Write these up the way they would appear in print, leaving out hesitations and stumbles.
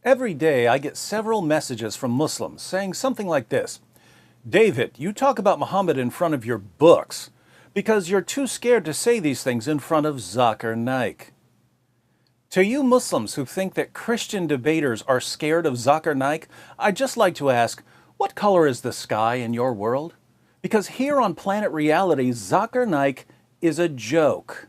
Every day I get several messages from Muslims saying something like this: David, you talk about Muhammad in front of your books because you're too scared to say these things in front of Zakir Naik. To you Muslims who think that Christian debaters are scared of Zakir Naik, I'd just like to ask, what color is the sky in your world? Because here on Planet Reality, Zakir Naik is a joke.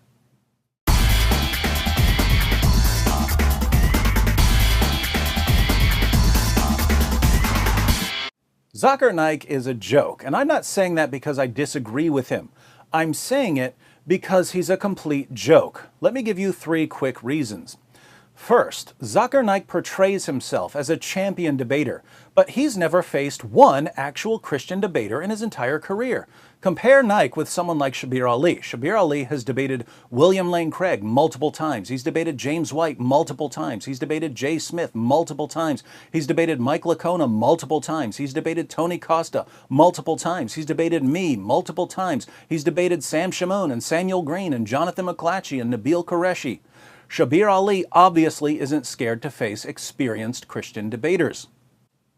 Zakir Naik is a joke, and I'm not saying that because I disagree with him. I'm saying it because he's a complete joke. Let me give you 3 quick reasons. First, Zakir Naik portrays himself as a champion debater, but he's never faced one actual Christian debater in his entire career. Compare Naik with someone like Shabir Ali. Shabir Ali has debated William Lane Craig multiple times. He's debated James White multiple times. He's debated Jay Smith multiple times. He's debated Mike Licona multiple times. He's debated Tony Costa multiple times. He's debated me multiple times. He's debated Sam Shamoun and Samuel Green and Jonathan McClatchy and Nabil Qureshi. Shabir Ali obviously isn't scared to face experienced Christian debaters.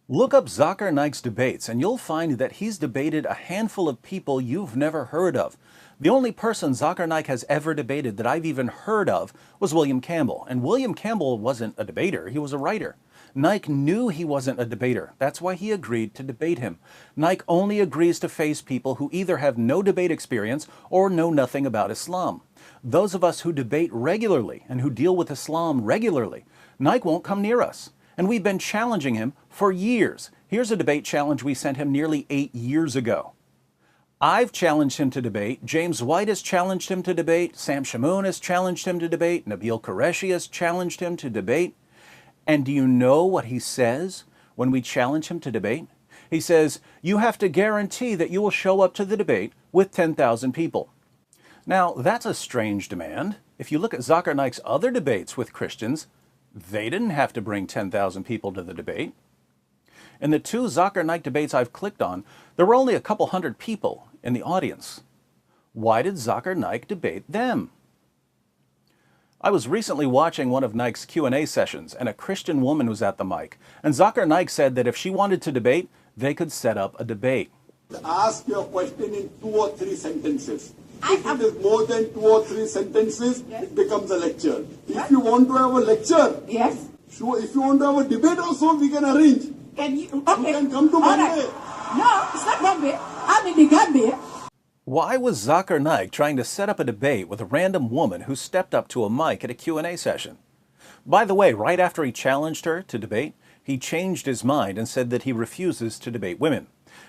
Look up Zakir Naik's debates and you'll find that he's debated a handful of people you've never heard of. The only person Zakir Naik has ever debated that I've even heard of was William Campbell. And William Campbell wasn't a debater, he was a writer. Naik knew he wasn't a debater. That's why he agreed to debate him. Naik only agrees to face people who either have no debate experience or know nothing about Islam. Those of us who debate regularly and who deal with Islam regularly, Naik won't come near us. And we've been challenging him for years. Here's a debate challenge we sent him nearly 8 years ago. I've challenged him to debate. James White has challenged him to debate. Sam Shamoun has challenged him to debate. Nabil Qureshi has challenged him to debate. And do you know what he says when we challenge him to debate? He says, you have to guarantee that you will show up to the debate with 10,000 people. Now, that's a strange demand. If you look at Zakir Naik's other debates with Christians, they didn't have to bring 10,000 people to the debate. In the 2 Zakir Naik debates I've clicked on, there were only a couple hundred people in the audience. Why did Zakir Naik debate them? I was recently watching one of Naik's Q&A sessions, and a Christian woman was at the mic. And Zakir Naik said that if she wanted to debate, they could set up a debate. Ask your question in 2 or 3 sentences. If it is more than 2 or 3 sentences, yes, it becomes a lecture. If you want to have a lecture, yes, sure. If you want to have a debate also, we can arrange. Can you? Okay. You can come to Bombay. Right. No, it's not Bombay. I'm in the Gambia. Why was Zakir Naik trying to set up a debate with a random woman who stepped up to a mic at a Q&A session? By the way, right after he challenged her to debate, he changed his mind and said that he refuses to debate women.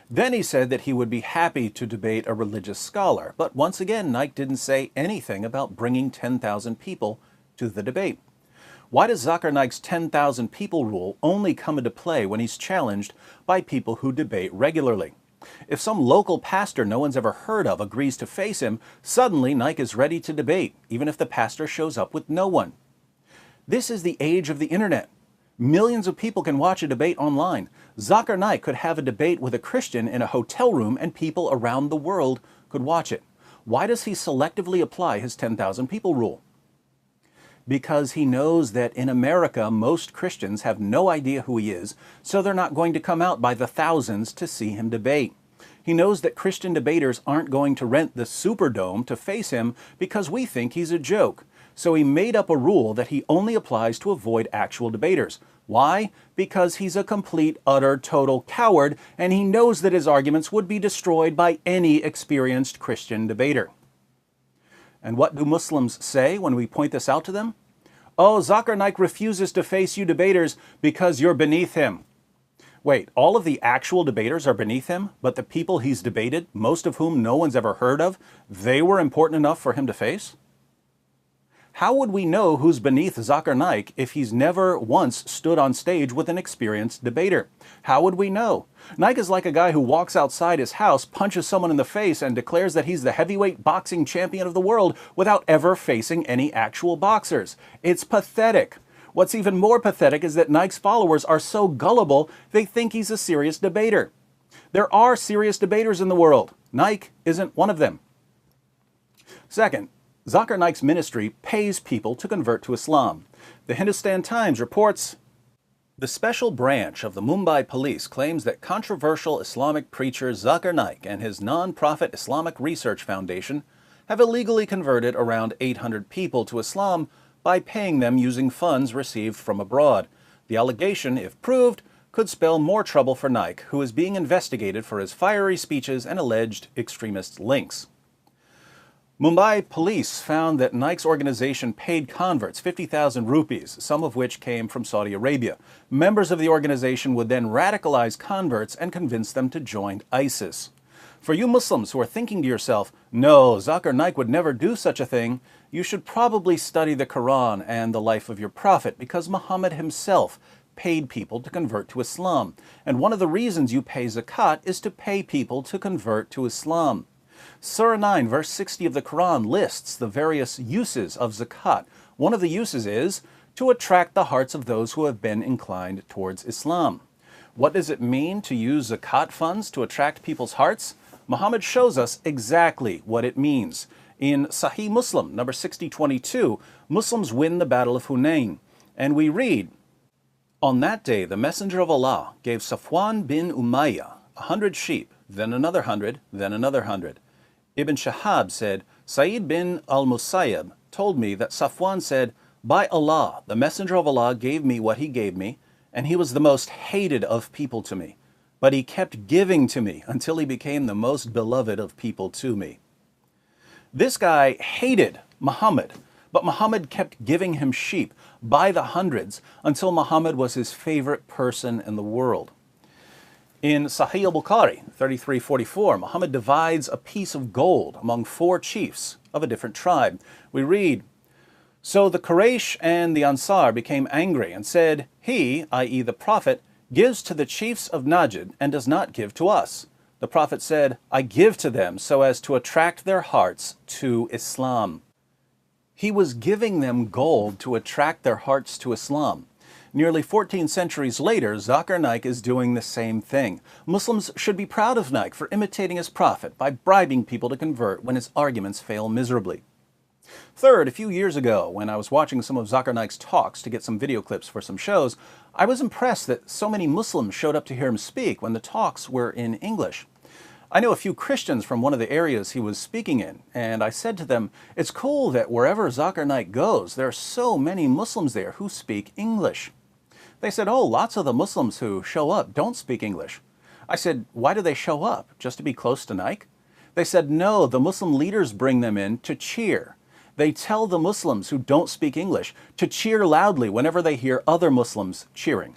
Then he said that he would be happy to debate a religious scholar. But once again, Naik didn't say anything about bringing 10,000 people to the debate. Why does Zakir Naik's 10,000 people rule only come into play when he's challenged by people who debate regularly? If some local pastor no one's ever heard of agrees to face him, suddenly Naik is ready to debate, even if the pastor shows up with no one. This is the age of the internet. Millions of people can watch a debate online. Zakir Naik could have a debate with a Christian in a hotel room and people around the world could watch it. Why does he selectively apply his 10,000 people rule? Because he knows that in America, most Christians have no idea who he is, so they're not going to come out by the thousands to see him debate. He knows that Christian debaters aren't going to rent the Superdome to face him because we think he's a joke. So he made up a rule that he only applies to avoid actual debaters. Why? Because he's a complete, utter, total coward, and he knows that his arguments would be destroyed by any experienced Christian debater. And what do Muslims say when we point this out to them? Oh, Zakir Naik refuses to face you debaters because you're beneath him. Wait, all of the actual debaters are beneath him, but the people he's debated, most of whom no one's ever heard of, they were important enough for him to face? How would we know who's beneath Zakir Naik if he's never once stood on stage with an experienced debater? How would we know? Naik is like a guy who walks outside his house, punches someone in the face, and declares that he's the heavyweight boxing champion of the world without ever facing any actual boxers. It's pathetic. What's even more pathetic is that Naik's followers are so gullible they think he's a serious debater. There are serious debaters in the world. Naik isn't one of them. Second, Zakir Naik's ministry pays people to convert to Islam. The Hindustan Times reports The special branch of the Mumbai police claims that controversial Islamic preacher Zakir Naik and his non-profit Islamic Research Foundation have illegally converted around 800 people to Islam by paying them using funds received from abroad. The allegation, if proved, could spell more trouble for Naik, who is being investigated for his fiery speeches and alleged extremist links. Mumbai police found that Naik's organization paid converts 50,000 rupees, some of which came from Saudi Arabia. Members of the organization would then radicalize converts and convince them to join ISIS. For you Muslims who are thinking to yourself, no, Zakir Naik would never do such a thing, you should probably study the Quran and the life of your prophet, because Muhammad himself paid people to convert to Islam. And one of the reasons you pay zakat is to pay people to convert to Islam. Surah 9, verse 60 of the Quran lists the various uses of zakat. One of the uses is to attract the hearts of those who have been inclined towards Islam. What does it mean to use zakat funds to attract people's hearts? Muhammad shows us exactly what it means. In Sahih Muslim, number 6022, Muslims win the Battle of Hunain. And we read, "On that day, the Messenger of Allah gave Safwan bin Umayyah 100 sheep, then another 100, then another 100. Ibn Shahab said, Sa'id bin al-Musayyab told me that Safwan said, by Allah, the Messenger of Allah gave me what he gave me, and he was the most hated of people to me. But he kept giving to me until he became the most beloved of people to me." This guy hated Muhammad, but Muhammad kept giving him sheep by the hundreds until Muhammad was his favorite person in the world. In Sahih al-Bukhari 3344, Muhammad divides a piece of gold among 4 chiefs of a different tribe. We read, "So the Quraysh and the Ansar became angry and said, he, i.e. the Prophet, gives to the chiefs of Najd and does not give to us. The Prophet said, I give to them so as to attract their hearts to Islam." He was giving them gold to attract their hearts to Islam. Nearly 14 centuries later, Zakir Naik is doing the same thing. Muslims should be proud of Naik for imitating his prophet by bribing people to convert when his arguments fail miserably. Third, a few years ago, when I was watching some of Zakir Naik's talks to get some video clips for some shows, I was impressed that so many Muslims showed up to hear him speak when the talks were in English. I know a few Christians from one of the areas he was speaking in, and I said to them, it's cool that wherever Zakir Naik goes, there are so many Muslims there who speak English. They said, oh, lots of the Muslims who show up don't speak English. I said, why do they show up? Just to be close to Naik? They said, no, the Muslim leaders bring them in to cheer. They tell the Muslims who don't speak English to cheer loudly whenever they hear other Muslims cheering.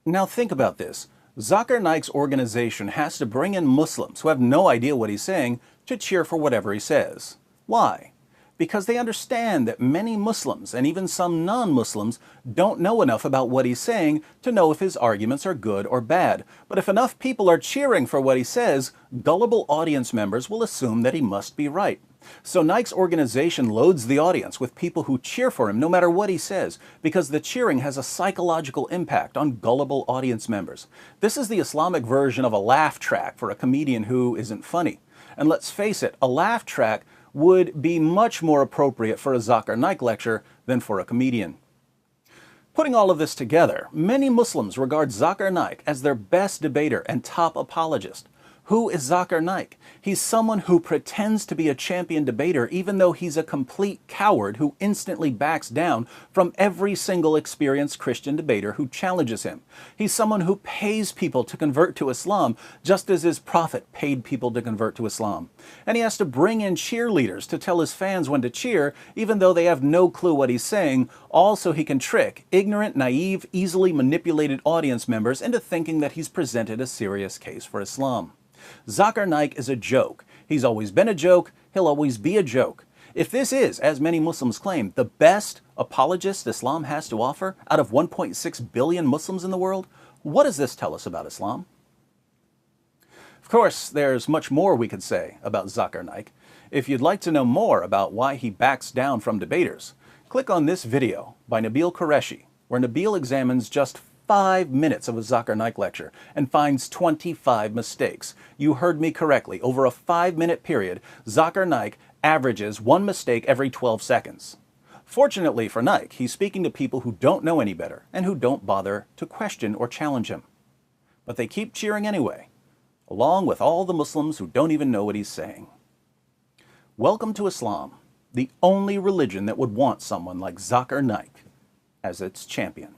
Now think about this. Zakir Naik's organization has to bring in Muslims who have no idea what he's saying to cheer for whatever he says. Why? Because they understand that many Muslims, and even some non-Muslims, don't know enough about what he's saying to know if his arguments are good or bad. But if enough people are cheering for what he says, gullible audience members will assume that he must be right. So Naik's organization loads the audience with people who cheer for him no matter what he says, because the cheering has a psychological impact on gullible audience members. This is the Islamic version of a laugh track for a comedian who isn't funny. And let's face it, a laugh track would be much more appropriate for a Zakir Naik lecture than for a comedian. Putting all of this together, many Muslims regard Zakir Naik as their best debater and top apologist. Who is Zakir Naik? He's someone who pretends to be a champion debater even though he's a complete coward who instantly backs down from every single experienced Christian debater who challenges him. He's someone who pays people to convert to Islam just as his prophet paid people to convert to Islam. And he has to bring in cheerleaders to tell his fans when to cheer even though they have no clue what he's saying, all so he can trick ignorant, naive, easily manipulated audience members into thinking that he's presented a serious case for Islam. Zakir Naik is a joke. He's always been a joke. He'll always be a joke. If this is, as many Muslims claim, the best apologist Islam has to offer out of 1.6 billion Muslims in the world, what does this tell us about Islam? Of course, there's much more we could say about Zakir Naik. If you'd like to know more about why he backs down from debaters, click on this video by Nabil Qureshi, where Nabil examines just 5 minutes of a Zakir Naik lecture and finds 25 mistakes. You heard me correctly. Over a 5-minute period, Zakir Naik averages 1 mistake every 12 seconds. Fortunately for Naik, he's speaking to people who don't know any better and who don't bother to question or challenge him. But they keep cheering anyway, along with all the Muslims who don't even know what he's saying. Welcome to Islam, the only religion that would want someone like Zakir Naik as its champion.